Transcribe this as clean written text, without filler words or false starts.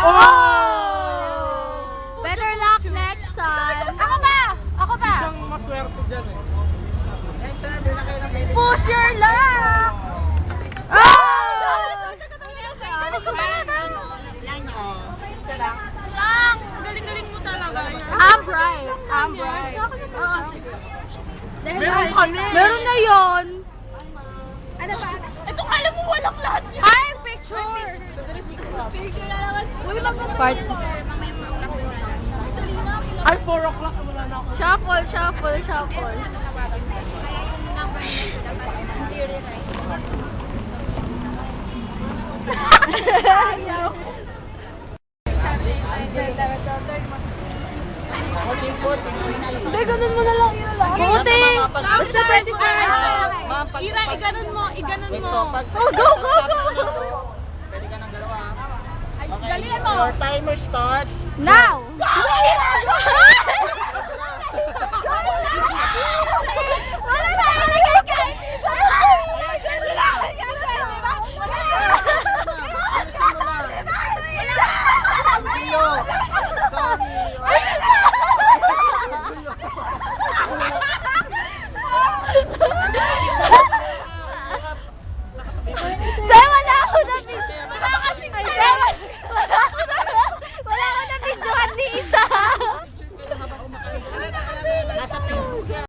Oh! Better luck next time. Ako ba? Siyang maswerte dyan eh. Push your luck! Oh! Lang! Galing-galing mo talaga. I'm right. Meron kami! Meron na yon. Ano ba? Ito kala mo walang lahat yun. Ay, picture! Picture na naman. Uy, Part. Ay, 4 o'clock wala na ako. Shuffle. Hindi, ganun mo na lang yun lang. Buting! Basta pwede pa. Ira, iganon mo. Oh, go! Pwede ka ng dalawa. Okay, Galingan mo. your timer starts. Now!